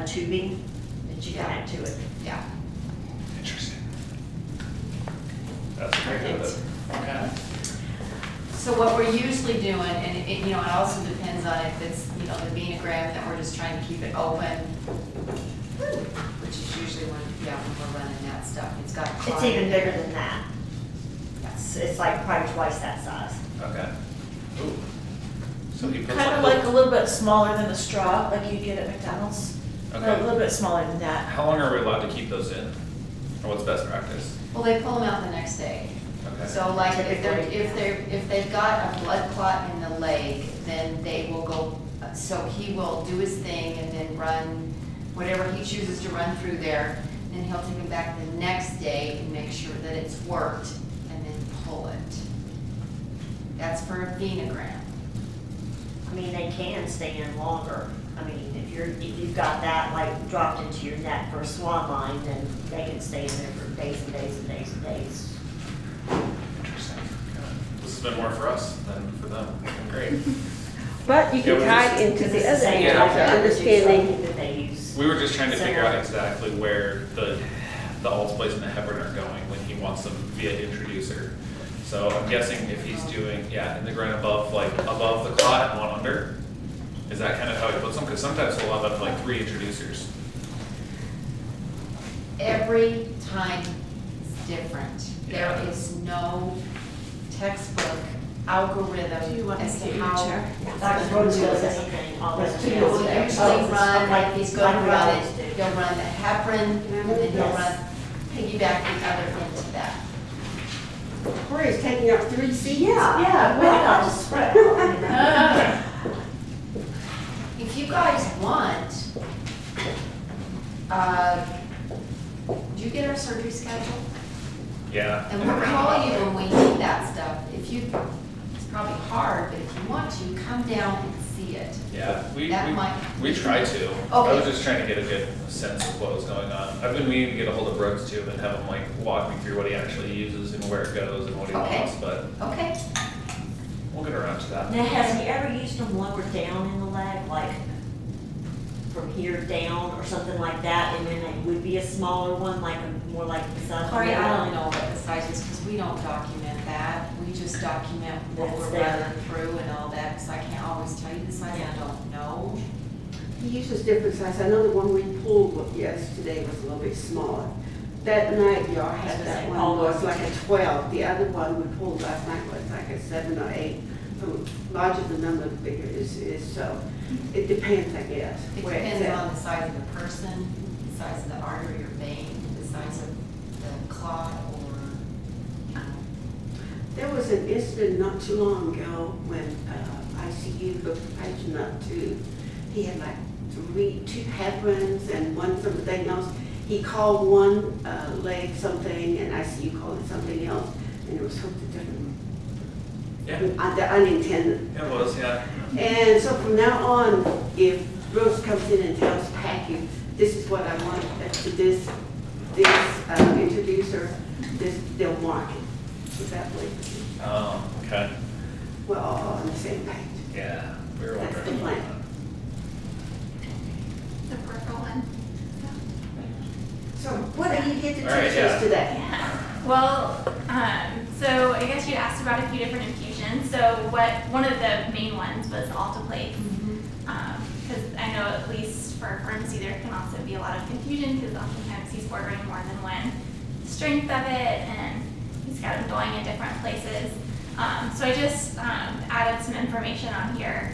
tubing that you connect to it. Yeah. Interesting. That's very good. Okay. So what we're usually doing, and it, you know, it also depends on if it's, you know, the venogram that we're just trying to keep it open, which is usually when, yeah, when we're running that stuff, it's got. It's even bigger than that. It's like probably twice that size. Okay. Ooh. So he puts Kind of like a little bit smaller than a straw, like you get at McDonald's. Okay. A little bit smaller than that. How long are we allowed to keep those in? Or what's best practice? Well, they pull them out the next day. Okay. So like if Typically. if they've got a blood clot in the leg, then they will go, so he will do his thing and then run whatever he chooses to run through there. Then he'll take them back the next day and make sure that it's worked and then pull it. That's for a venogram. I mean, they can stay in longer. I mean, if you've got that like dropped into your neck for a swan line, then they can stay in there for days and days and days and days. Interesting. Okay. This has been more for us than for them. Great. But you Yeah, can we tie just- it into Because the it's other same hand, type like of understanding. something that they use. We were just trying to figure out Similar. exactly where the Alteplase and the heparin are going when he wants them via introducer. So I'm guessing if he's doing, yeah, in the groin above, like above the clot and one under, is that kind of how he puts them? Because sometimes he'll have up like 3 introducers. Every time is different. Yeah. There is no textbook algorithm Do you want as me to to get how. your chair? Dr. Rhodes does anything, all this. Let's do He'll it. usually run, like he's going to run it, Like he'll run the heparin, and then he'll Yes. run, piggyback the other into that. Where he's taking up 3 seats? Yeah, well, I'll just spread it all, you know. If you guys want, do you get our surgery schedule? Yeah. And we'll call you when we need that stuff. If you, it's probably hard, but if you want to, come down and see it. Yeah, That we try to. I Okay. was just trying to get a good sense of what was going on. I've been meaning to get a hold of Brooks too and have him like walk me through what he actually uses and where it goes and what he Okay. wants, but Okay? we'll get around to that. Now, has he ever used them lower down in the leg, like from here down or something like that, and then it would be a smaller one, like a, more like the sun? Corey, I don't know what the size is, because we don't document that. We just document what That's we're there. running through and all that, because I can't always tell you the size, I don't know. He uses different sizes. I know the one we pulled yesterday was a little bit smaller. That night, y'all had that one was like a 12. The other one we pulled last night was like a 7 or 8. So larger the number, the bigger it is. So it depends, I guess. It where it's depends at. on the size of the person, the size of the artery or vein, the size of the clot, or, you know. There was an incident not too long ago when ICU looked the patient up too. He had like 2 heparins and one something else. He called one leg something and ICU called it something else, and it was hooked to different, Yeah, the unintended. it was, yeah. And so from now on, if Rose comes in and tells PACU, this is what I want, this introducer, they'll mark it. So that way, Okay. we're all on the same page. Yeah, we were That's the wondering. plan. The purple one. So what do you get to teach All right, yeah. us today? Well, so I guess you asked about a few different infusions. So one of the main ones was alteplase. Because I know at least for pharmacy there can also be a lot of confusion because oftentimes he's ordering more than one strength of it and he's got them going in different places. So I just added some information on here,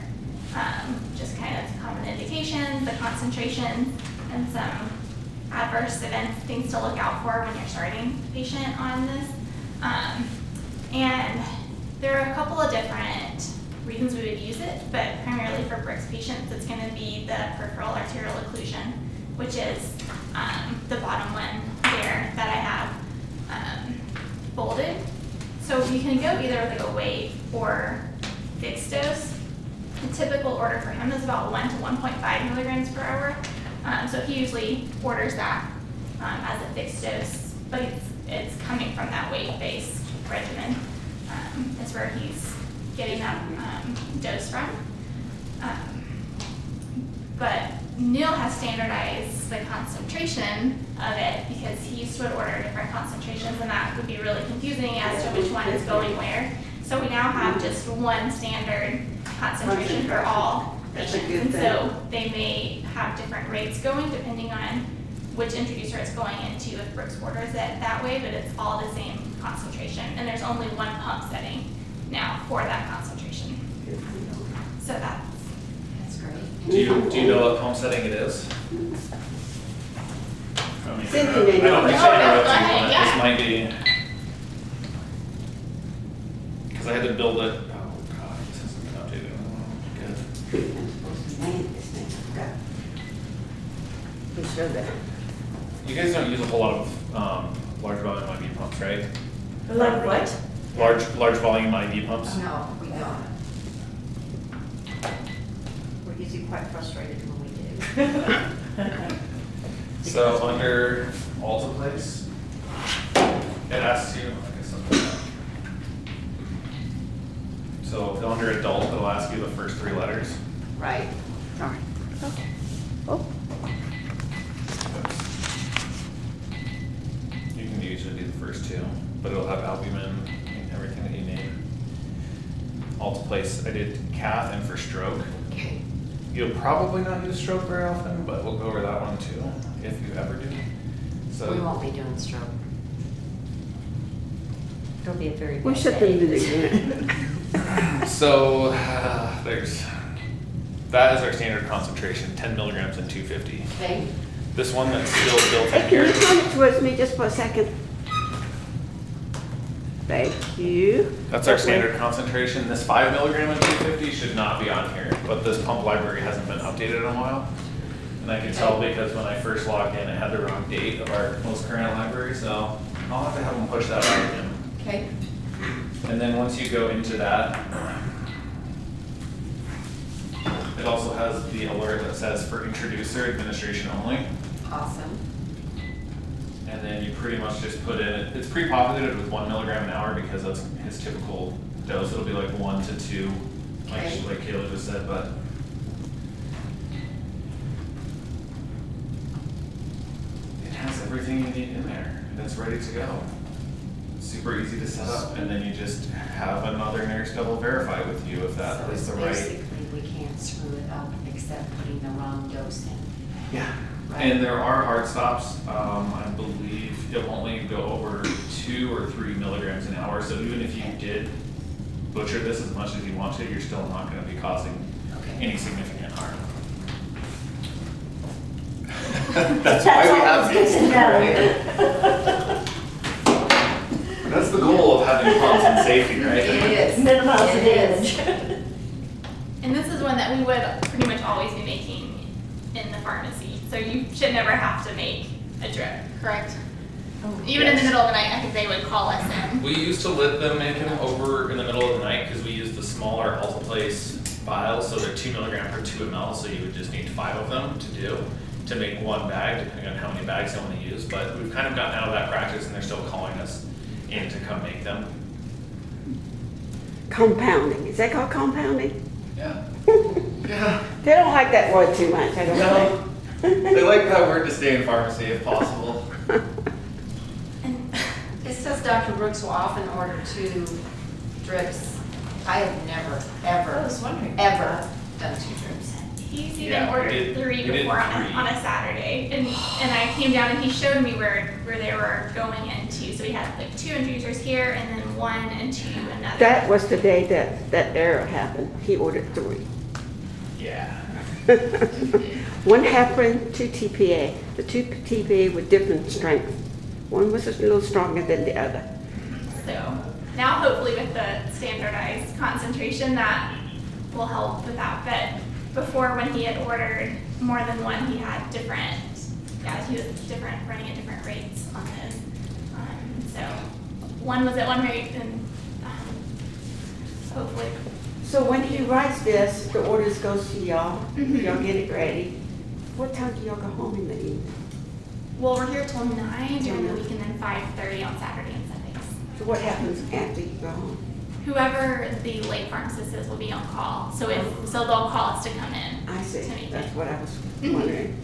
just kind of common indications, the concentrations, and some adverse events, things to look out for when you're starting a patient on this. And there are a couple of different reasons we would use it, but primarily for Brooks patients, it's going to be the peripheral arterial occlusion, which is the bottom one there that I have bolded. So you can go either with like a weight or fixed dose. The typical order for him is about 1 to 1.5 milligrams per hour. So he usually orders that as a fixed dose, but it's coming from that weight-based regimen. Is where he's getting that dose from. But Neil has standardized the concentration of it because he used to order different concentrations and that would be really confusing as to which one is going where. So we now have just one standard concentration for all That's a patients. good And so they may have different rates going depending on which introducer it's going into if Brooks orders it that way, but it's all the same concentration. And there's only one pump setting now for that concentration. So That's great. Do you know what pump setting it is? I mean, Cynthia I may know. don't think Oh, I no, know go what you ahead, want. yeah. This might be, because I had to build it, oh god, this hasn't been updated. Oh, good. I'm supposed to land this thing. I've got. We showed that. You guys don't use a whole lot of large volume IV pumps, right? Like what? Large volume IV pumps? No, we don't. We're usually quite frustrated when we do. So under Altaplace, it asks you, I guess something like that. So under adult, it'll ask you the first 3 letters. Right. Sorry. Oh, You can usually do the first 2, but it'll have albumin and everything that you need. Altaplace, I did cath and for stroke. Okay. You'll probably not use stroke very often, but we'll go over that one too, if you ever do. So We won't be doing stroke. It'll be a very we bad should do day. it again. So that is our standard concentration, 10 milligrams and 250. Okay. This one that's still built Hey, in can you here, turn it towards me just for a second? Thank you. that's our standard concentration. This 5 milligram and 250 should not be on here, but this pump library hasn't been updated in a while. And I can tell because when I first logged in, it had the wrong date of our most current library, so I'll have to have them push that out again. Okay. And then once you go into that, it also has the alert that says for introducer administration only. Awesome. And then you pretty much just put in, it's pre-populated with 1 milligram an hour because that's his typical dose. It'll be like 1 to 2, Okay. like Kayla just said, but. It has everything you need in there and it's ready to go. Super easy to set up, and then you just have another nurse double verify with you if that is the right. Basically, we can't screw it up except putting the wrong dose in. Yeah. Right. And there are hard stops, I believe it won't let you go over 2 or 3 milligrams an hour, so even if you did butcher this as much as you want to, you're still not gonna be causing Okay. any significant harm. That's why we have That's these, right? That's the goal of having pumps and safety, right? It is. Minimize the It is. damage. And this is one that we would pretty much always be making in the pharmacy. So you should never have to make a drip, correct? Even in the Yes. middle of the night, I think they would call us in. We used to let them make them over in the middle of the night because we used the smaller Altaplace vials, so they're 2 milligram per 2 ml, so you would just need 5 of them to make 1 bag, depending on how many bags you want to use. But we've kind of gotten out of that practice and they're still calling us in to come make them. Compounding, is that called compounding? Yeah. Yeah. They don't like that word too much, I don't No. think. They like that word to stay in pharmacy if possible. And It says Dr. Brooks will often order 2 drips. I have never, ever, I was wondering. ever done 2 drips. he's even Yeah, we ordered did- 3 we did before on 3. on a Saturday. And I came down and he showed me where they were going into. So we had like 2 introducers here and then 1 into another. That was the day that error happened. He ordered 3. Yeah. 1 heparin, 2 TPA. The 2 TPA were different strengths. One was a little stronger than the other. So now hopefully with the standardized concentration that will help with that. But before when he had ordered more than 1, he had different, he was running at different rates on those. So 1 was at 1 rate and hopefully. So when he writes this, the orders goes to y'all. Mhm. Y'all get it ready. What time do y'all go home in the evening? Well, we're here till 9 during the week and then 5:30 on Saturday and Sundays. So what happens after you go home? whoever the lake pharmacist is will be on call. So they'll call us to come in. I see, to make that's it. what I was Mhm. wondering.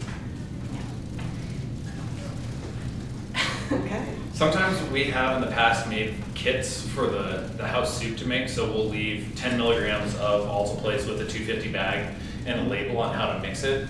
Okay. Sometimes we have in the past made kits for the house soup to make, so we'll leave 10 milligrams of Altoplace with a 250 bag and a label on how to mix it.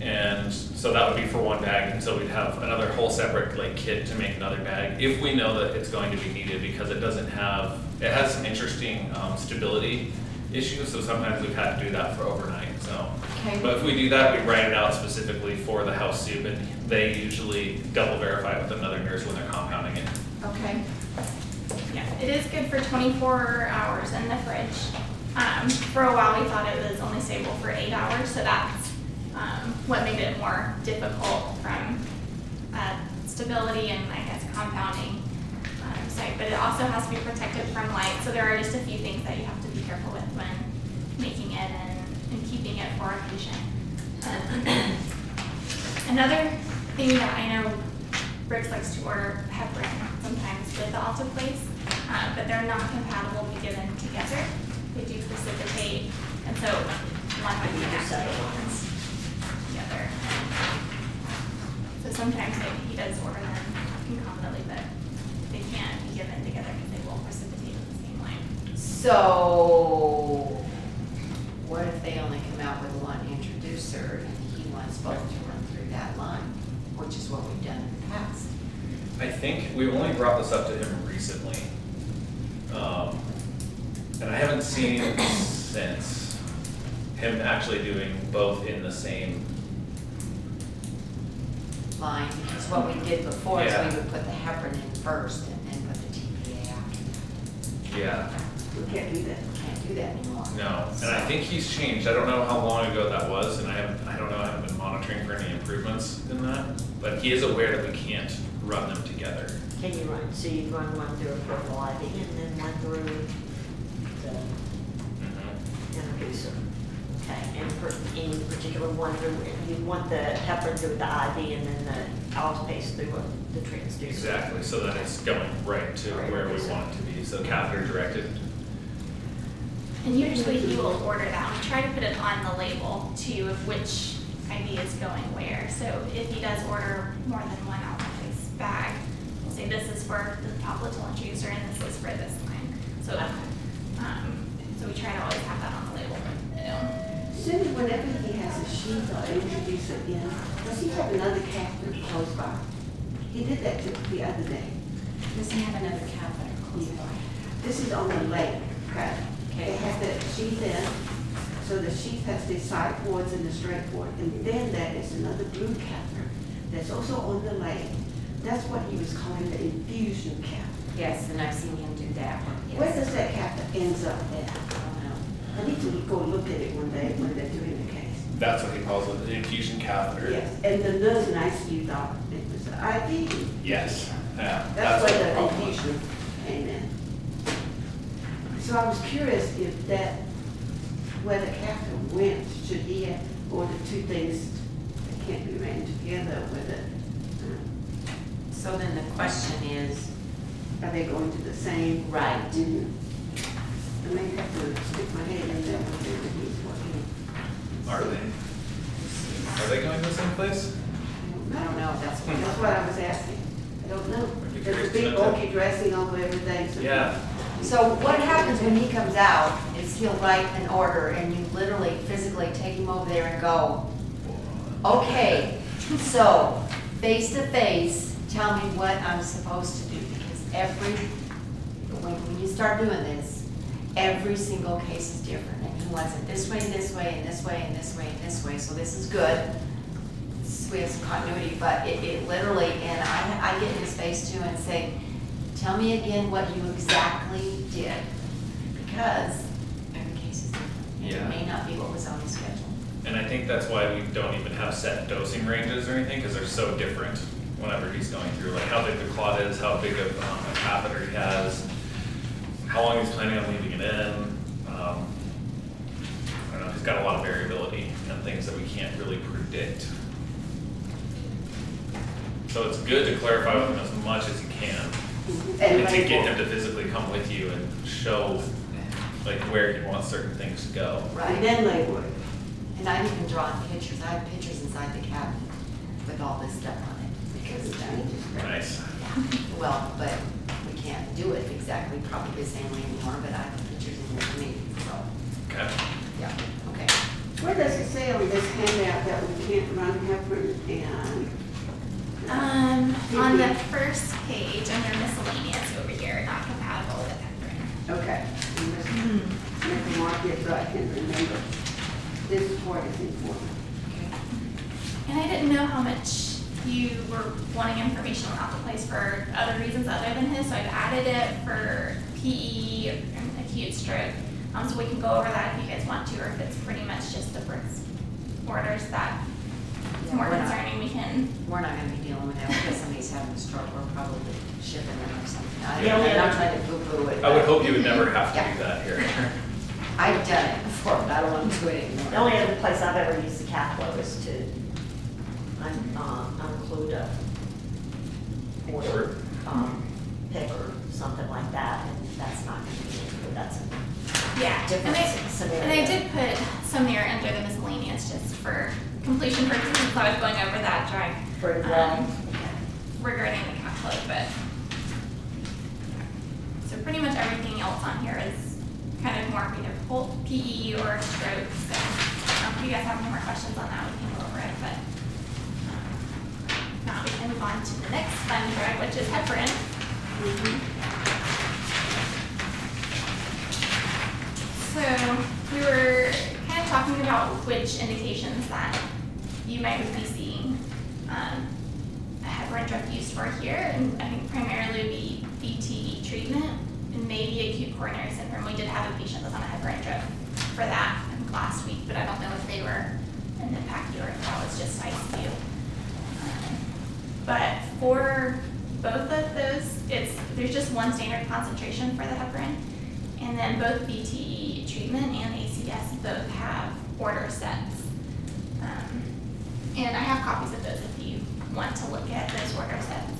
And so that would be for one bag, and so we'd have another whole separate like kit to make another bag if we know that it's going to be needed, because it has some interesting stability issues, so sometimes we've had to do that for overnight, so. Okay. But if we do that, we write it out specifically for the house soup, and they usually double verify it with another nurse when they're compounding it. Okay. Yeah, it is good for 24 hours in the fridge. For a while, we thought it was only stable for 8 hours, so that's what made it more difficult from stability and I guess compounding side. But it also has to be protected from light, so there are just a few things that you have to be careful with when making it and keeping it for a patient. Another thing that I know Briggs likes to order heparin sometimes with the Altoplace, but they're not compatible to be given together. They do precipitate, and so one might be Use other activated ones. together. So sometimes he does order them concomitantly, but they can't be given together because they will precipitate in the same line. So, what if they only come out with one introducer and he wants both to run through that line, which is what we've done in the past? I think we've only brought this up to him recently. And I haven't seen since him actually doing both in the same. Line, because what we did before is Yeah. we would put the heparin in first and then put the TPA after Yeah. that. We can't do that. Can't do that anymore. No, and I think he's changed. I don't know how long ago that was, and I don't know, I haven't been monitoring for any improvements in that. But he is aware that we can't run them together. Can you run, so you run one through a peripheral IV and then one through the introducer? Okay, and for any particular one through, you want the heparin through the IV and then the Altoplace through the transducer? Exactly, so that it's going right to where we want it to be, so catheter directed. And usually he will order that. We try to put it on the label too of which IV is going where. So if he does order more than one Altoplace bag, we'll say this is for the popliteal introducer and this is for this line. So, so we try to always have that on the label. Cindy, whenever he has a sheet or introducer in, does he have another catheter close by? He did that the other day. Does he have another catheter close by? This is on the lake, okay? Okay. It has the sheath in, so the sheath has the side ports and the straight port, and then there is another blue catheter that's also on the lake. That's what he was calling the infusion catheter. Yes, and I've seen him do that one, yes. Where does that catheter ends up at? I don't know. I need to go look at it one day when they're doing the case. That's what he calls it, the infusion catheter. Yes, and the nurse in ICU thought it was an IV. Yes, yeah. That's what where the the problem was. infusion came in. So I was curious if that, where the catheter went, should he have ordered two things that can't be ran together with it? So then the question is, Are they going to the same? right, I may have to stick my head in there when he's working. Are they? Are they going to the same place? I don't know, that's what. That's what I was asking. I don't know. I'd be There's curious a to big know, too. bulky dressing over everything. so- Yeah. So what happens when he comes out is he'll write an order and you literally physically take him over there and go, okay, so face to face, tell me what I'm supposed to do. Because when you start doing this, every single case is different. And he wants it this way, this way, and this way, and this way, and this way. So this is good. We have some continuity, but it literally, and I get in his face too and say, tell me again what you exactly did, because every case is different. And Yeah. it may not be what was on the schedule. And I think that's why we don't even have set dosing ranges or anything, because they're so different whenever he's going through, like how big the clot is, how big of a catheter he has, how long he's planning on leaving it in. I don't know, he's got a lot of variability and things that we can't really predict. So it's good to clarify with him as much as you can. And to label. get him to physically come with you and show like where he wants certain things to go. And Right, then label it. and I've even drawn pictures, I have pictures inside the cabinet with all this stuff on it, because, Nice. well, but we can't do it exactly probably the same way anymore, but I have pictures in here for me, so, Okay. yeah, okay. Where does it say on this handout that we can't run heparin and? On the first page, under miscellaneous over here, not compatible with heparin. Okay. And let's make a mark here so I can remember. This part is important. And I didn't know how much you were wanting information on Alpha for other reasons other than his, so I've added it for PE and acute stroke. So we can go over that if you guys want to, or if it's pretty much just the Brooks orders that is more Yeah, we're not- concerning, we can. We're not gonna be dealing with that, because somebody's having a stroke, we're probably shipping them or something. Yeah, I'm not trying to poo-poo it. I would but- hope you would never have to Yeah. do that here. I've done it before, but I don't want to do it anymore. The only other place I've ever used the cath lab is to include a order, pick or something like that, and that's not convenient, but that's a Yeah, different and scenario. I did put some there under the miscellaneous just for completion purposes, so I was going over that drive. For example. Regarding the cat load, but. So pretty much everything else on here is kind of more either PE or stroke, so, if you guys have any more questions on that, we can go over it, but. Now we can move on to the next fun drug, which is heparin. So we were kind of talking about which indications that you might be seeing a heparin drug used for here, and I think primarily would be VTE treatment and maybe acute coronary syndrome. We did have a patient that was on a heparin drug for that last week, but I don't know if they were in the PACU or if that was just ICU. But for both of those, there's just one standard concentration for the heparin, and then both VTE treatment and ACS both have order sets. And I have copies of those if you want to look at those order sets.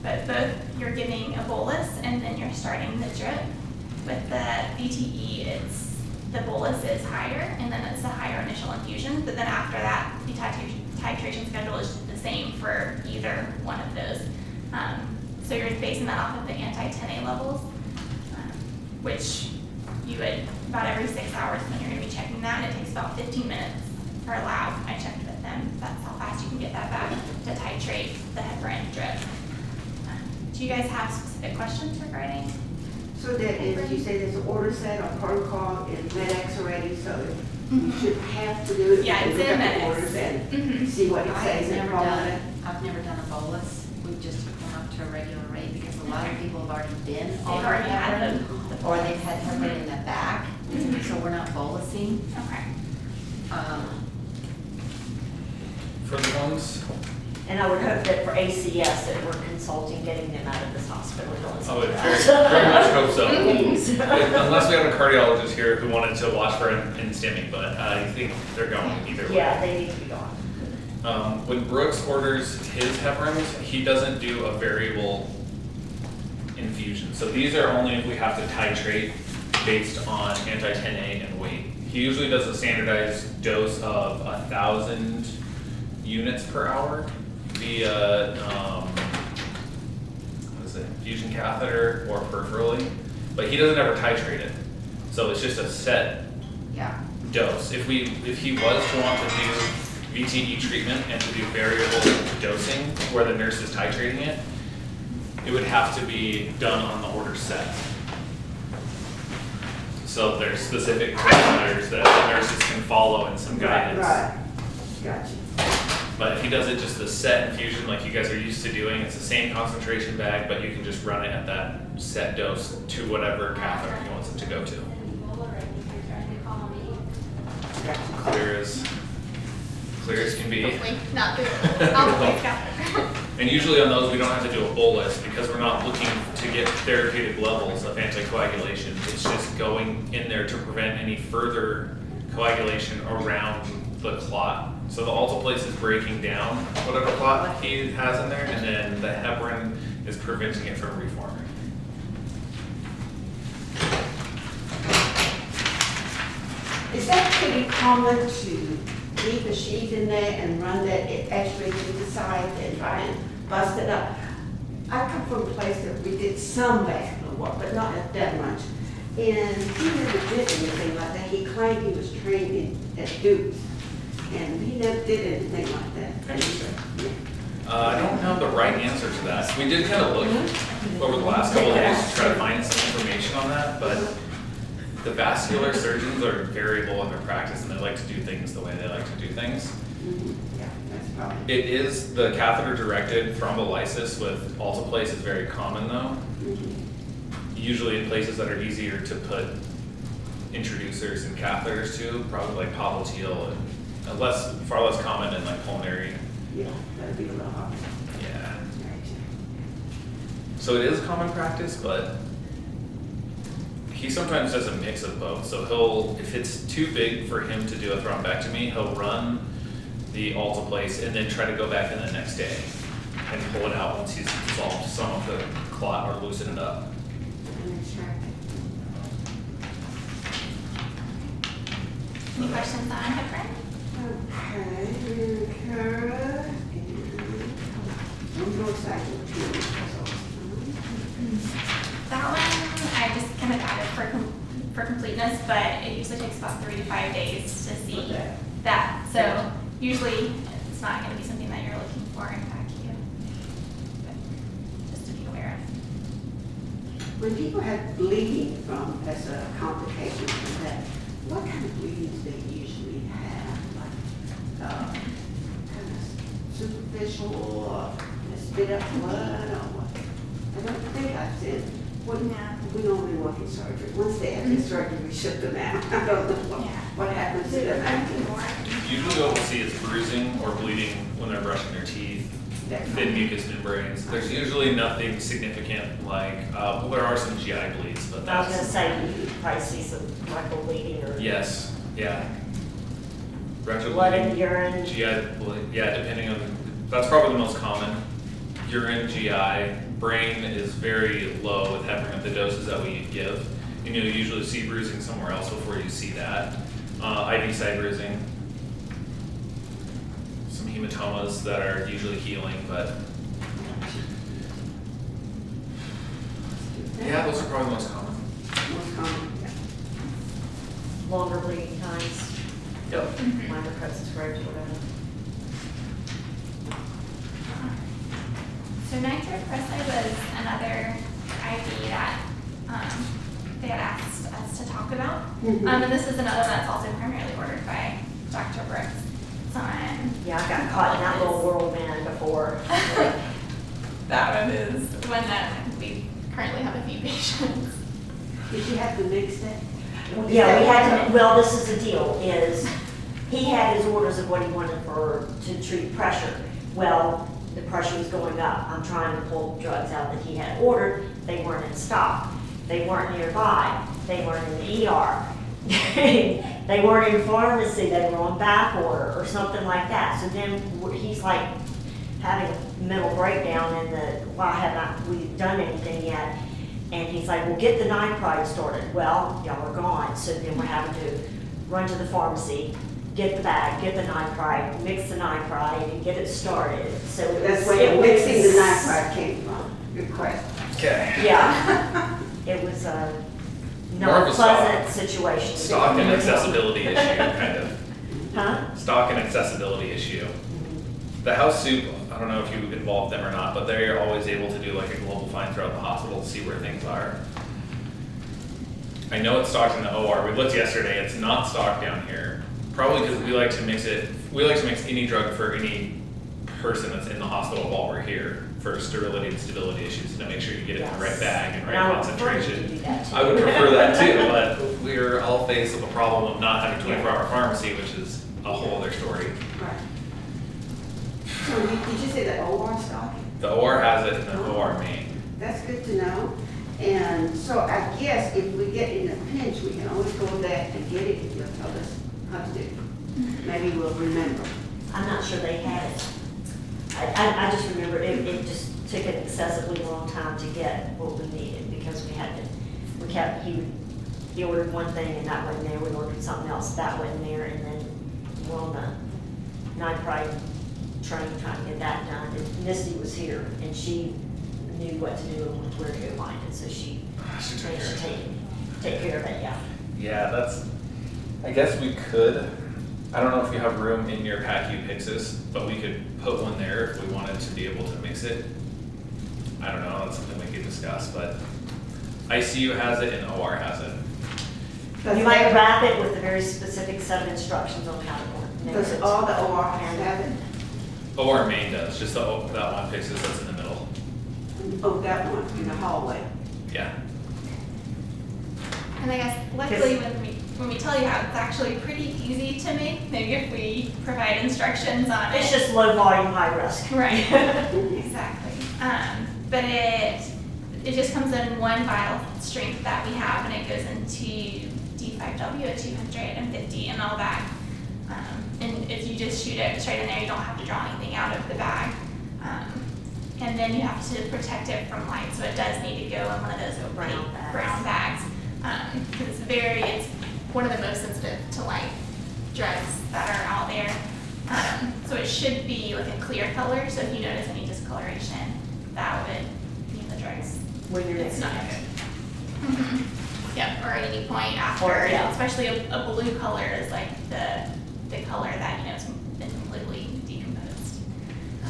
But both, you're giving a bolus and then you're starting the drip. With the VTE, the bolus is higher and then it's a higher initial infusion, but then after that, the titration schedule is the same for either one of those. So you're basing that off of the anti-10A levels, which you would, about every 6 hours when you're gonna be checking that, and it takes about 15 minutes per lab. I checked with them, that's how fast you can get that back to titrate the heparin drip. Do you guys have specific questions regarding? So that is, you say there's an order set or protocol in MedX already, so you should have to do it. Yeah, it's look in at the MedX. orders and Mhm. see what it I've says and never follow done, it. I've never done a bolus, we've just gone up to a regular rate, because a lot of people have already been They've on already had heparin, the or they've had heparin in the back, so we're not bolusing. Okay. For the ones, And I would hope that for ACS, that we're consulting getting them out of this hospital. I would very much hope so. Please. Unless we have a cardiologist here who wanted to watch for an ischemic, but I think they're going either way. Yeah, they need to be gone. When Brooks orders his heparins, he doesn't do a variable infusion. So these are only if we have to titrate based on anti-10A and weight. He usually does a standardized dose of 1,000 units per hour via, what is it, infusion catheter or peripherally, but he doesn't ever titrate it. So it's just a set Yeah, dose. If he was to want to do VTE treatment and to do variable dosing where the nurse is titrating it, it would have to be done on the order set. So there's specific parameters that the nurses can follow and some guidance. Right, gotcha. But if he does it just the set infusion like you guys are used to doing, it's the same concentration bag, but you can just run it at that set dose to whatever catheter he wants it to go to. Clear as can be. Hopefully not through Alpha catheter. And usually on those, we don't have to do a bolus because we're not looking to get therapeutic levels of anticoagulation. It's just going in there to prevent any further coagulation around the clot. So the alteplase is breaking down whatever clot he has in there, and then the heparin is preventing it from reforming. Is that pretty common to leave a sheet in there and run that actually to the side and try and bust it up? I come from a place that we did some vascular work, but not that much. And he never did anything like that. He claimed he was trained at Duke, and he never did anything like that. Interesting. I don't know the right answer to that. We did kind of look over the last couple of days to try to find some information on that, but the vascular surgeons are variable in their practice and they like to do things the way they like to do things. Mhm. Yeah, that's probably. It is, the catheter directed thrombolysis with alteplase is very common though. Mhm. Usually in places that are easier to put introducers and catheters to, probably like popliteal and far less common in like pulmonary. Yeah, that'd be a little hard. Yeah. Right. So it is common practice, but he sometimes does a mix of both. So if it's too big for him to do a thrombectomy, he'll run the alteplase and then try to go back in the next day and pull it out once he's dissolved some of the clot or loosen it up. And extract Any questions on heparin? it. Okay, Kara. I'm more excited too. That one, I just kind of added for completeness, but it usually takes about 3 to 5 days to see Okay. that. So usually it's not going to be something that you're looking for in PACU. But just to be aware of. When people have bleeding as a complication from that, what kind of bleeding do they usually have? Like, kind of superficial or spit up blood or what? I don't think I've seen, we normally work in surgery. Once they have the surgery, we ship them out. I don't know what happens to them after. Usually what we'll see is bruising or bleeding when they're brushing their teeth, thin mucous membranes. There's usually nothing significant like, well, there are some GI bleeds, but I was gonna that's, say, you probably see some rectal bleeding or yes, yeah. Rectal blood bleeding. in the urine. GI, yeah, depending on, that's probably the most common. Urine, GI, brain is very low with heparin at the doses that we give. And you'll usually see bruising somewhere else before you see that. IV site bruising. Some hematomas that are usually healing, but yeah, those are probably the most common. Most common, yeah. Longer bleeding times, Yep. minor cuts, scrapes, whatever. So nitroprusside was another IV that they had asked us to talk about. And this is another one that's also primarily ordered by Dr. Brooks. It's on. Yeah, I got caught in that little whirlwind before. That one is one that we currently have a few patients. Did you have to mix that? Yeah, we had to, well, this is the deal, is he had his orders of what he wanted to treat pressure. Well, the pressure was going up. I'm trying to pull drugs out that he had ordered. They weren't in stock. They weren't nearby. They weren't in the ER. They weren't in pharmacy. They were on back order or something like that. So then he's like having a mental breakdown in the, why haven't we done anything yet? And he's like, well, get the nitride started. Well, y'all are gone. So then we're having to run to the pharmacy, get the bag, get the nitride, mix the nitride, and get it started. So it That's was- where it the mixing the was- nitride came from. Good question. Okay. Yeah, it was a More not of a pleasant situation. Stock and accessibility issue, kind of. Huh? Stock and accessibility issue. The house soup, I don't know if you involved them or not, but they're always able to do like a global find throughout the hospital to see where things are. I know it's stocked in the OR. We looked yesterday, it's not stocked down here. Probably because we like to mix any drug for any person that's in the hospital while we're here for sterility and stability issues, to make sure you get it in the right bag and right I would prefer you to concentration. do that too. I would prefer that too, but we're all faced with the problem of not having 24-hour pharmacy, which is a whole other story. Right. So did you say the OR stock? The OR has it in the OR main. That's good to know. And so I guess if we get in a pinch, we can always go there and get it if you'll tell us how to do it. Maybe we'll remember. I'm not sure they had it. I just remember it just took an excessively long time to get what we needed, because he ordered one thing and that wasn't there, we ordered something else, that wasn't there, and then we're on the night pride train trying to get that done. And Misty was here, and she knew what to do and where to go find it, so she She took managed to care of it. take care of it, yeah. Yeah, I guess we could, I don't know if you have room in your PACU Pyxis, but we could put one there if we wanted to be able to mix it. I don't know, that's something we could discuss, but ICU has it and OR has it. You might wrap it with a very specific set of instructions on how to mix Does it. all the ORs have it? OR main does, just that one Pyxis that's in the middle. Oh, that one in the hallway. Yeah. And I guess luckily when we tell you how, it's actually pretty easy to make, maybe if we provide instructions on it. It's just low volume, high risk. Right, exactly. But it just comes in one vial strength that we have, and it goes into D5W at 250 and all that. And if you just shoot it straight in there, you don't have to draw anything out of the bag. And then you have to protect it from light, so it does need to go in one of those opaque brown bags. Because it's one of the most sensitive to light drugs that are out there. So it should be like a clear color, so if you notice any discoloration, that would mean the drug's When you're it's mixing not it. good. Yep, or at any point after, Or, yeah. especially a blue color is like the color that, you know, it's been completely decomposed.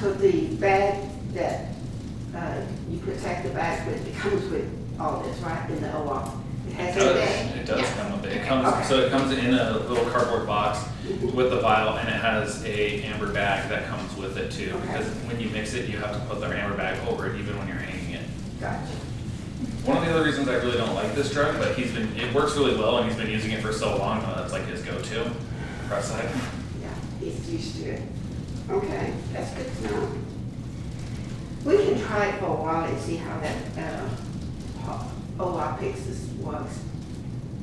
So the bag that you protect the bag with, it comes with all this, right, in the OR? It has everything? It does Yeah. come with it. It Okay. comes, so it comes in a little cardboard box Mhm. with the vial, and it has a amber bag that comes with it too. Okay. Because when you mix it, you have to put the amber bag over it even when you're hanging it. Gotcha. One of the other reasons I really don't like this drug, but it works really well and he's been using it for so long, that's like his go-to. Press side. Yeah, he's used to it. Okay, that's good to know. We can try it for a while and see how that OR Pyxis works.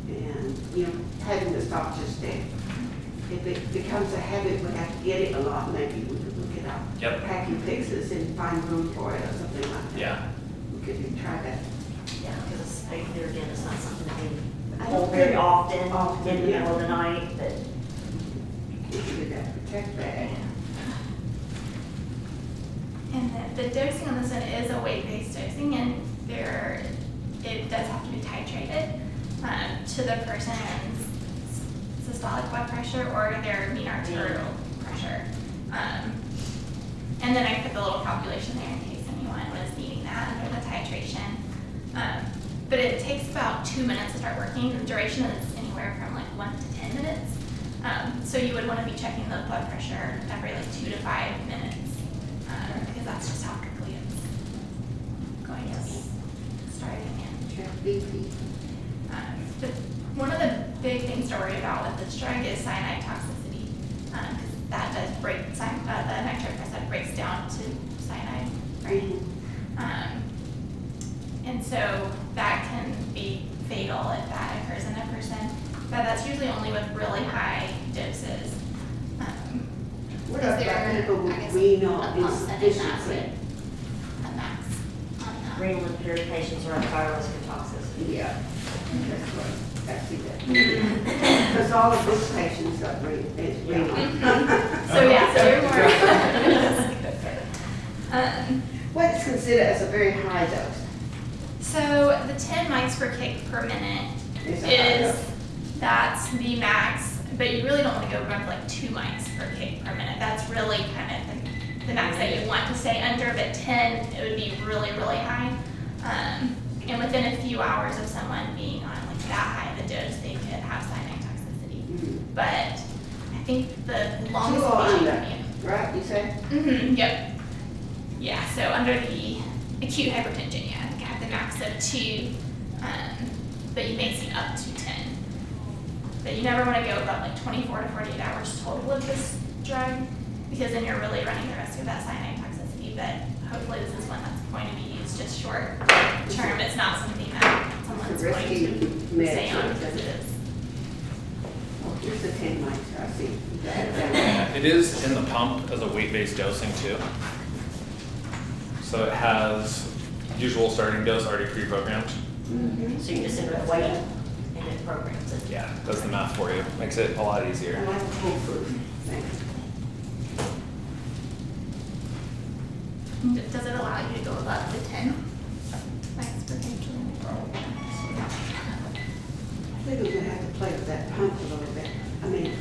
And, having to stop just there. If it becomes a habit, we have to get it a lot, maybe we could look it up. Yep. PACU Pyxis and find room for it or something like that. Yeah. We could try that. Yeah, because there again, it's not something that we I hold don't very think- often often, in the yeah. middle of the night, but We could do that, protect that. And the dosing on this one is a weight-based dosing, and it does have to be titrated to the person's systolic blood pressure or their mean arterial pressure. And then I put the little calculation there in case anyone was needing that under the titration. But it takes about 2 minutes to start working. The duration is anywhere from like 1 to 10 minutes. So you would want to be checking the blood pressure every like 2 to 5 minutes. Because that's just how quickly it's going to be starting in. Check BP. But one of the big things to worry about with this drug is cyanide toxicity. Because that does break, the nitric oxide breaks down to cyanide, right? And so that can be fatal if that occurs in a person. But that's usually only with really high doses. What Is about there, people with I guess, renal a constant in that insufficiency? with a max on that? renal impaired patients are at high risk of toxicity. Yeah, that's right, I see that. Because all of those patients are renal. So yeah, so you're more. What is considered as a very high dose? So the 10 mics per kg per minute Is a high is, dose. that's the max, but you really don't want to go above like 2 mics per kg per minute. That's really kind of the max that you want to stay under, but 10, it would be really, really high. And within a few hours of someone being on like that high of a dose, they could have cyanide toxicity. Mhm. But I think the Two longest or patient under, can be right, you said? Yep. Yeah, so under the acute hypertension, yeah, I think I have the max of 2, but you may see up to 10. But you never want to go above like 24 to 48 hours total of this drug, because then you're really running the risk of that cyanide toxicity. But hopefully this is one that's going to be used just short term. It's not something that someone's going risky to med stay on choice. because it is. Oh, here's the 10 mics, I see. You got it down. It is in the pump as a weight-based dosing too. So it has usual starting dose already pre-programmed. So you just enter the weight and it programs it. Yeah, does the math for you, makes it a lot I easier. like foolproof. Thanks. Does it allow you to go above the 10? Like potentially? I think we're gonna have to play with that pump a little bit. I mean,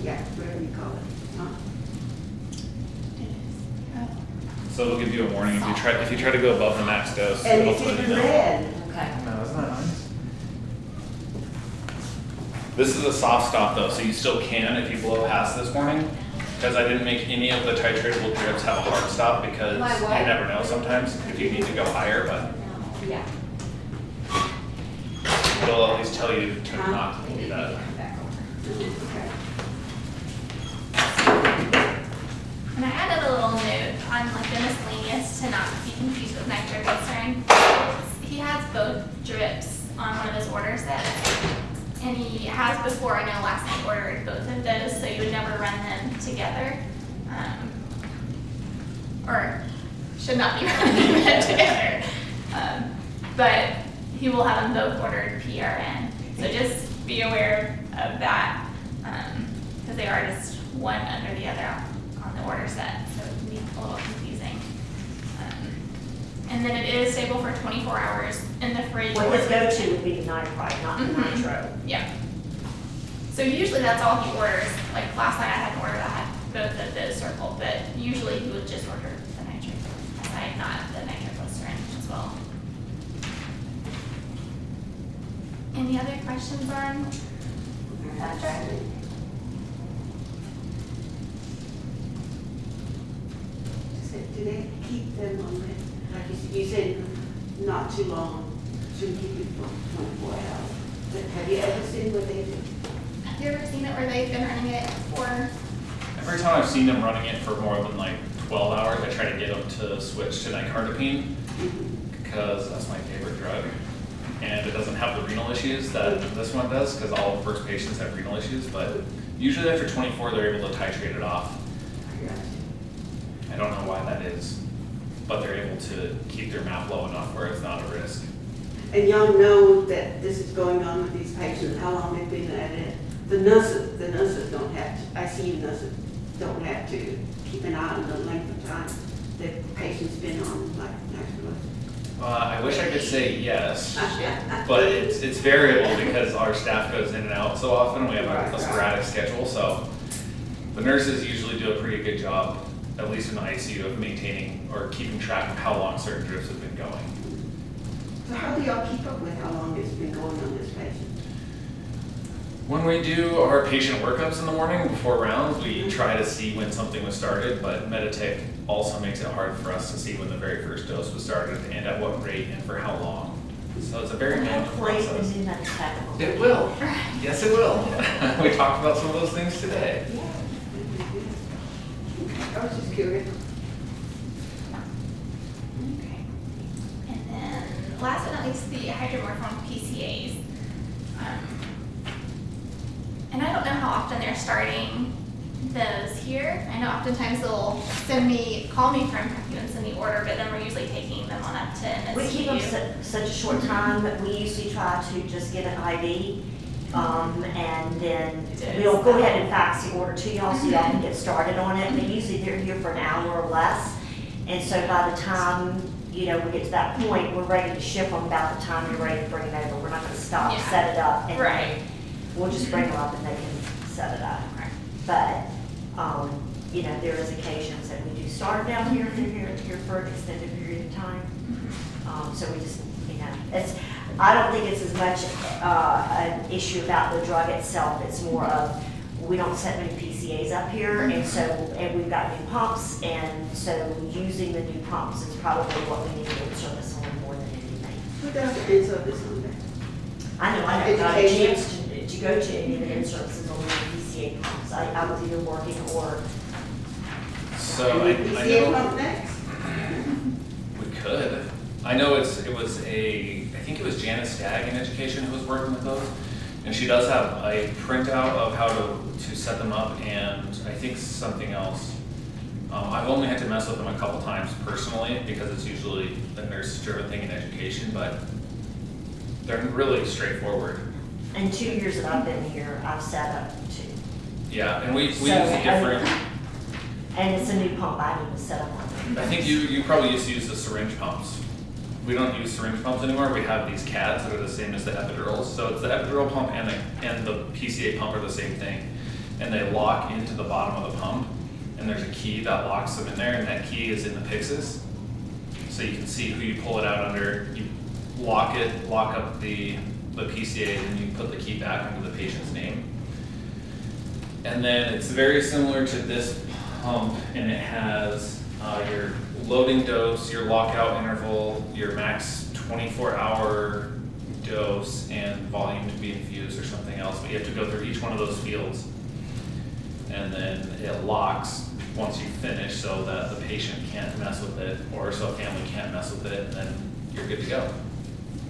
yeah, whatever you call it. So it'll give you a warning if you try to go above the max dose. And it'll it's let you even know. red. Okay. No, isn't that nice? This is a soft stop though, so you still can if you blow past this warning. Because I didn't make any of the titratable drips have a hard stop because My what? you never know sometimes if you need to go higher, but Yeah. it'll at least tell you to not do that. Okay. And I added a little note on like the miscellaneous to not be confused with nitroglycerin. He has both drips on one of his order sets. And he has before, I know last night ordered both of those, so you would never run them together. Or should not be running them together. But he will have them both ordered PRN. So just be aware of that, because they are just one under the other on the order set, so it can be a little confusing. And then it is stable for 24 hours in the fridge. Well, or- his go-to would be the nitrite, not the Mhm. nitro. Yeah. So usually that's all he orders. Like last night I had an order that had both of those circled, but usually he would just order the nitric aside, not the nitroglycerin as well. Any other questions on that drug? Do they keep them on the, like you said, not too long, shouldn't keep it for 24 hours. But have you ever seen what they do? Have you ever seen it where they've been running it for? Every time I've seen them running it for more than like 12 hours, I try to get them to switch to nicardipine because that's my favorite drug. And it doesn't have the renal issues that this one does because all the first patients have renal issues, but usually after 24 they're able to titrate it off. I don't know why that is, but they're able to keep their MAP low enough where it's not a risk. And y'all know that this is going on with these patients, how long they've been at it. The nurses don't have to, ICU nurses don't have to keep an eye on the length of time that patient's been on, like, nitroglycerin. I wish I could say yes, but it's variable because our staff goes in and out so often. We have a sporadic schedule, so the nurses usually do a pretty good job, at least in the ICU, of maintaining or keeping track of how long certain drips have been going. So how do y'all keep up with how long it's been going on this patient? When we do our patient workups in the morning before rounds, we try to see when something was started, but Meditech also makes it hard for us to see when the very first dose was started and at what rate and for how long. So it's a very manual Hopefully, it process. do that technical. It will. Yes, it will. We talked about some of those things today. I was just curious. Okay. And then last but not least, the hydromorphone PCAs. And I don't know how often they're starting those here. I know oftentimes they'll call me from PACU and send the order, but then we're usually taking them on up to MSU. We keep them such a short time that we usually try to just get an IV. And then we'll go ahead and fax the order to y'all so y'all can get started on it. But usually they're here for an hour or less. And so by the time, we get to that point, we're ready to ship them about the time you're ready to bring it over. We're not gonna stop, Yeah. set it up, and Right. then we'll just bring them up and they can set it up. But, there is occasions that we do start down here, and they're here for an extended period of time. So we just, I don't think it's as much an issue about the drug itself. It's more of, we don't set many PCAs up here, and we've got new pumps, and so using the new pumps is probably what we need to get service on more than anything. Who does the in-service on that? I know, I got a Education. chance to go to any of the in-services on the PCA pumps. I was either working or, So I PCA know pump next? we could. I know I think it was Janet Stagg in education who was working with those. And she does have a printout of how to set them up and I think something else. I I've only had to mess with them a couple times personally because it's usually a nurse-driven thing in education, but they're really straightforward. In 2 years that I've been here, I've set up 2. Yeah, and we use So, a different, And it's a new pump I need to set up on. I think you probably used to use the syringe pumps. We don't use syringe pumps anymore, we have these CADs that are the same as the epidurals. So it's the epidural pump and the PCA pump are the same thing. And they lock into the bottom of the pump, and there's a key that locks them in there, and that key is in the Pyxis. So you can see who you pull it out under, you lock it, lock up the PCA, and you put the key back under the patient's name. And then it's very similar to this pump, and it has your loading dose, your lockout interval, your max 24-hour dose, and volume to be infused or something else. But you have to go through each one of those fields. And then it locks once you finish so that the patient can't mess with it, or so a family can't mess with it, and then you're good to go.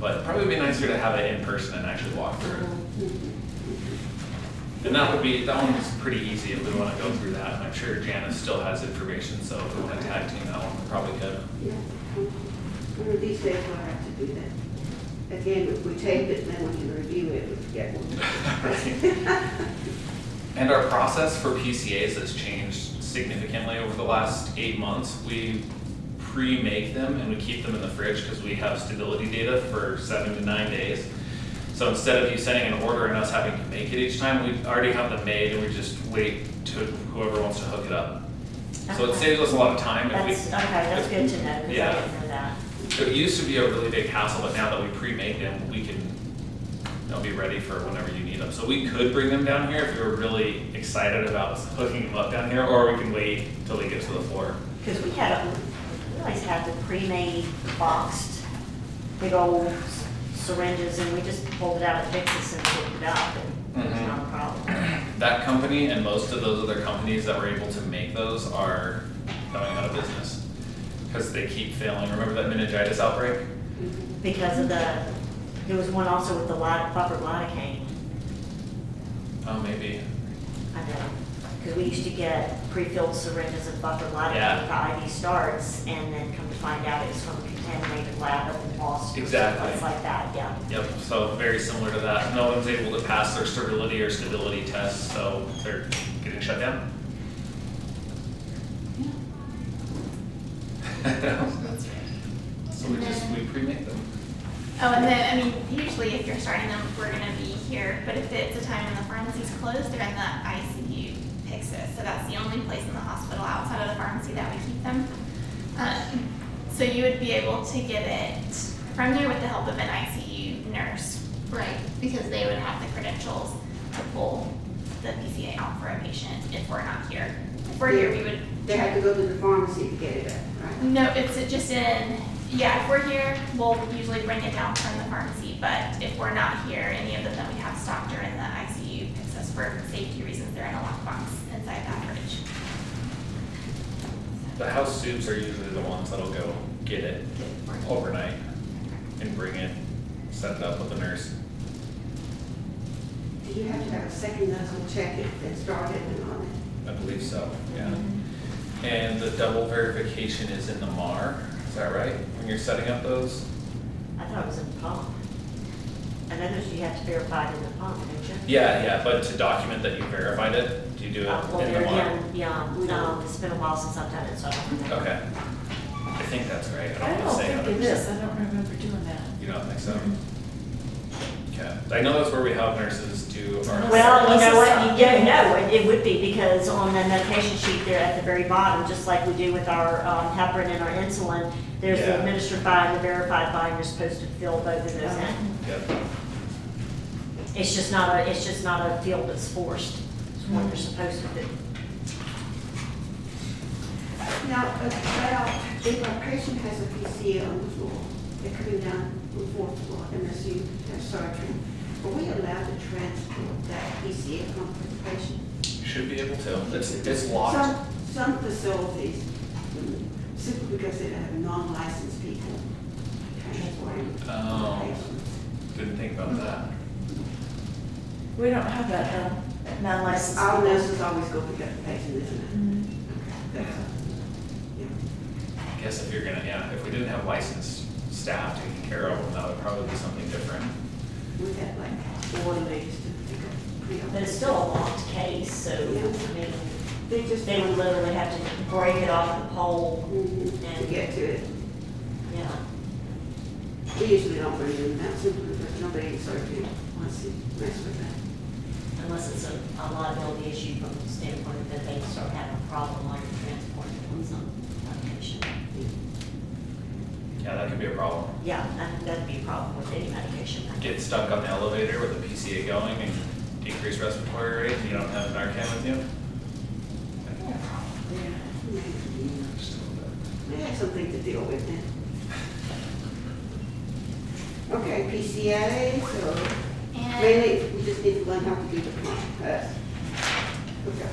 But it'd probably be nicer to have it in person and actually walk through it. And that one's pretty easy if we want to go through that. And I'm sure Janice still has information, so if we want to tag team that one, we probably could. Yeah. One of these days we'll have to do that. Again, if we tape it, then we can review it, we forget one. And our process for PCAs has changed significantly over the last 8 months. We pre-make them and we keep them in the fridge because we have stability data for 7 to 9 days. So instead of you sending an order and us having to make it each time, we already have them made and we just wait to whoever wants to hook it up. So it Okay. saves us a lot of time. If That's good to know, because I Yeah. didn't know that. It used to be a really big hassle, but now that we pre-make them, we can, they'll be ready for whenever you need them. So we could bring them down here if we were really excited about hooking them up down here, or we can wait until they get to the floor. Because we always had the pre-made boxed, big old syringes, and we just pulled it out of Texas and hooked it up, and it was not a problem. That company and most of those other companies that were able to make those are going out of business because they keep failing. Remember that meningitis outbreak? Because of there was one also with the buffer lidocaine, Oh, maybe. I know. Because we used to get pre-filled syringes of buffer lidocaine Yeah. for IV starts, and then come to find out it's from a contaminated lab up in Boston. Exactly. Things like that, yeah. Yep, so very similar to that. No one's able to pass their sterility or stability tests, so they're getting shut down. So we pre-make them. Oh, and then, I mean, usually if you're starting them, we're gonna be here, but if it's a time when the pharmacy's closed, they're in the ICU Pyxis. So that's the only place in the hospital outside of the pharmacy that we keep them. So you would be able to get it from there with the help of an ICU nurse, right? Because they would have the credentials to pull the PCA out for a patient if we're not here. If we're here, we would. They have to go to the pharmacy to get it at, right? No, it's just if we're here, we'll usually bring it down from the pharmacy, but if we're not here, any of them that we have stocked are in the ICU Pyxis for safety reasons. They're in a lockbox inside that fridge. The house soups are usually the ones that'll go get it overnight and bring it, set it up with a nurse. Do you have to have a second nozzle check it and start it and on it? I believe so, yeah. And the double verification is in the MAR, is that right? When you're setting up those? I thought it was in the pump. I know that you have to verify it in the pump, don't you? Yeah, but to document that you verified it, do you do it Well, in the there MAR? again, yeah, no, it's been a while since I've done it, so I don't remember. Okay. I think that's right. I don't don't want to say think it 100%. is, I don't remember doing that. You don't think so? Okay. I know that's where we have nurses do our. Well, you know what, it would be, because on the medication sheet there at the very bottom, just like we do with our heparin and our insulin, there's the Yeah. administered by and the verified by, and you're supposed to fill both of those in. Yep. It's just not a field that's forced, it's what you're supposed to do. Now, if a patient has a PCA on the floor, they're coming down from the fourth floor, MSU, their surgery, are we allowed to transport that PCA pump for the patient? You should be able to. It's locked. Some facilities, simply because they have non-licensed people transporting Oh. patients. Didn't think about that. We don't have that, non-licensed. Our nurses always go pick up the patient, isn't it? Mhm. Okay, that's all. guess if you're gonna, yeah, if we didn't have licensed staff taking care of them, that would probably be something different. We had like 4 days to pick up pre-op. But it's still a locked case, so, Yeah. I mean, They just, they would literally have to break it off the pole to get to it. yeah. We usually don't bring them that simply because nobody in surgery wants to mess with that. Unless it's a liability issue from the standpoint that they start having a problem while you're transporting them on some medication. Yeah, that could be a problem. Yeah, that'd be a problem with any medication. Get stuck on the elevator with a PCA going and decrease respiratory rate, and you don't have Narcan with you? That could be a problem. Yeah. Maybe. Just a little bit. We have something to deal with then. Okay, PCA, so And mainly we just need to learn how to do the pump. Okay.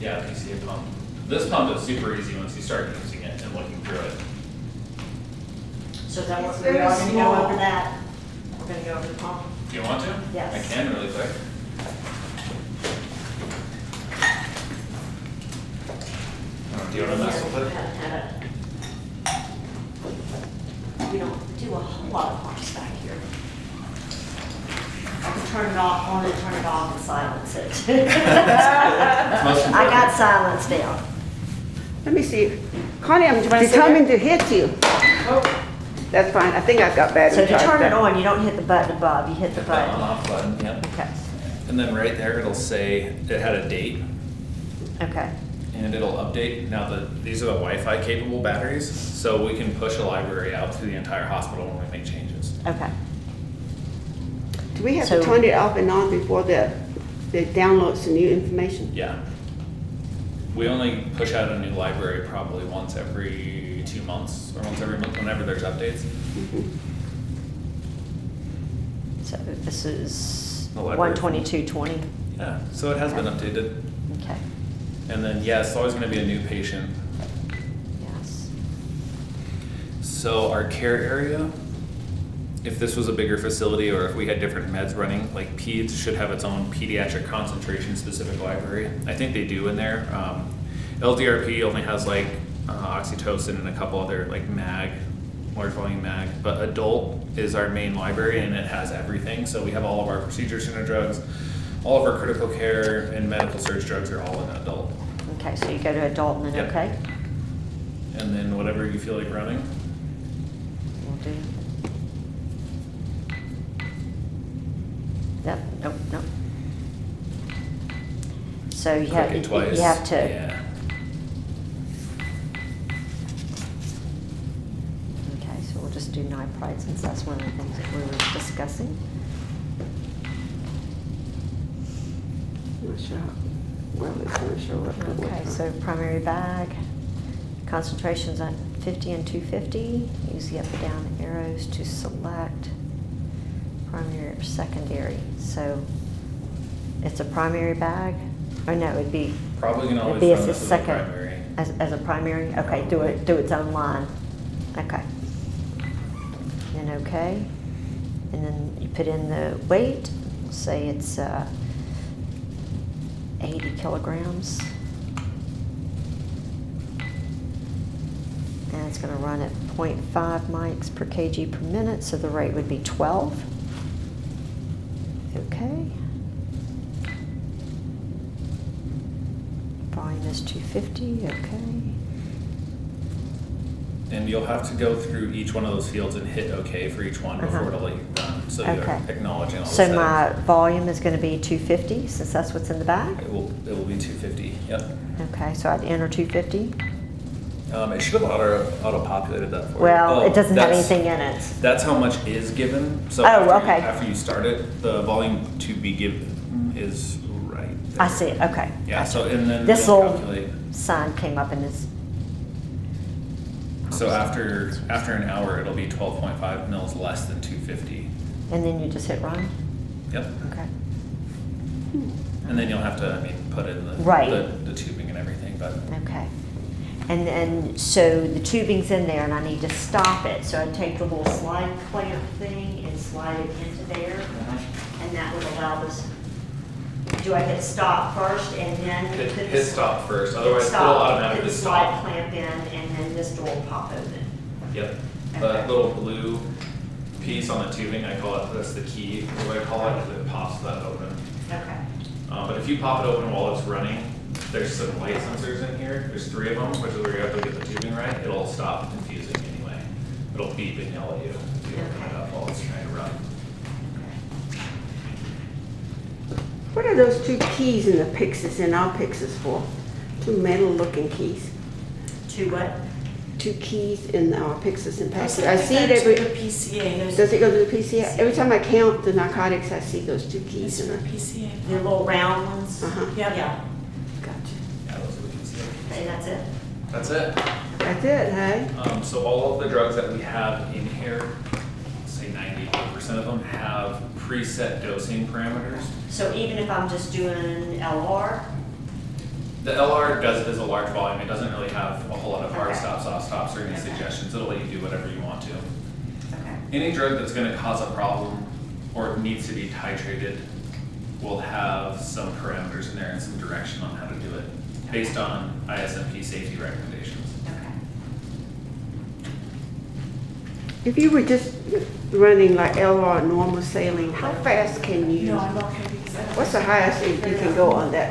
Yeah, PCA pump. This pump is super easy once you start using it and looking through it. So is that what It's we are very gonna go small. over that? We're gonna go over the pump? Do you want to? Yes. I can really quick. Do you want to mess with it? We don't do a whole lot of pumps back here. I can turn it off, on and turn it off and silence it. Most I got silence down. Let me see. Connie, I'm you wanna sit determined to hit you. That's fine. I think I've got battery So to charged turn it up. on, you don't hit the button above, you hit the Hit that on button. off button, yep. Okay, And then right there, it'll say it had a date okay. and it'll update. Now, these are the Wi-Fi capable batteries, so we can push a library out to the entire hospital when we make changes. Okay. Do we have So- to turn it off and on before the downloads the new information? Yeah. We only push out a new library probably once every 2 months or once every month, whenever there's updates. So this is The library. 12220. Yeah, so it has been updated. Okay, And then, yeah, it's always gonna be a new patient. yes. So our care area, if this was a bigger facility or if we had different meds running, like peds should have its own pediatric concentration specific library. I think they do in there. LDRP only has like oxytocin and a couple other like MAG, large volume MAG, but adult is our main library and it has everything. So we have all of our procedure center drugs, all of our critical care and medical surge drugs are all in adult. Okay, so you go to adult and then Yep. okay? And then whatever you feel like running. We'll do. Yep, nope, nope. So you have, Click it twice. you have to, Yeah. okay, so we'll just do nitrite since that's one of the things that we were discussing. Not sure. Well, it's not sure what. Okay, so primary bag, concentrations on 50 and 250. Use the up and down arrows to select primary or secondary. So it's a primary bag? Or no, it'd be, Probably gonna it'd always be run as a this as a second, primary. as a primary? Okay, do its own line. Okay. And okay. And then you put in the weight, say it's 80 kilograms. And it's gonna run at 0.5 mics per kg per minute, so the rate would be 12. Okay. Volume is 250, okay. And you'll have to go through each one of those fields and hit OK for each one before Uh-huh. it'll let you run. So you're Okay. acknowledging all the So settings. my volume is gonna be 250, since that's what's in the bag? It will be 250, yep. Okay, so I'd enter 250? It should have auto-populated that for you. Well, Oh, it doesn't have that's- anything in it. That's how much is given. So Oh, after you- okay. After you start it, the volume to be given is right there. I see it, okay. Yeah, so, and then This it'll little calculate. sign came up and is, So after an hour, it'll be 12.5 mils less than 250. and then you just hit run? Yep. Okay. And then you'll have to, put in Right. the tubing and everything, but Okay. And then, so the tubing's in there and I need to stop it, so I take the little slide clamp thing and slide it into there, and that would allow this do I hit stop first and then Hit the stop first, hit otherwise it'll stop, automatically hit the slide stop. clamp in, and then this door will pop open? Yep, Okay. the little blue piece on the tubing, I call it, that's the key, is what I call it, because it pops that open. Okay. But if you pop it open while it's running, there's some light sensors in here, there's 3 of them, which is where you have to get the tubing right, it'll stop infusing anyway. It'll beep and yell at you if you open it up while it's trying to run. What are those 2 keys in the Pyxis, in our Pyxis for? 2 metal-looking keys. To what? 2 keys in our Pyxis and Those PACU. I see it every, The PCA, those. does it go to the PCA? Every time I count the narcotics, I see those 2 It's keys in for it. PCA. The little round ones? Uh-huh, Yep. Yeah, gotcha. Yeah, those are the keys. okay, that's it. That's it. That's it, hey? So all of the drugs that we have in here, say 98% of them have preset dosing parameters. So even if I'm just doing LR, The LR is a large volume, it doesn't really have a whole lot of hard Okay. stops, off stops, or any Okay. suggestions, it'll let you do whatever you want to. okay, Any drug that's gonna cause a problem or needs to be titrated will have some parameters in there and some direction on how to do it, based on ISMP safety recommendations. okay. If you were just running like LR normal saline, how fast can you? No, I'm okay because I don't. What's the highest you can go on that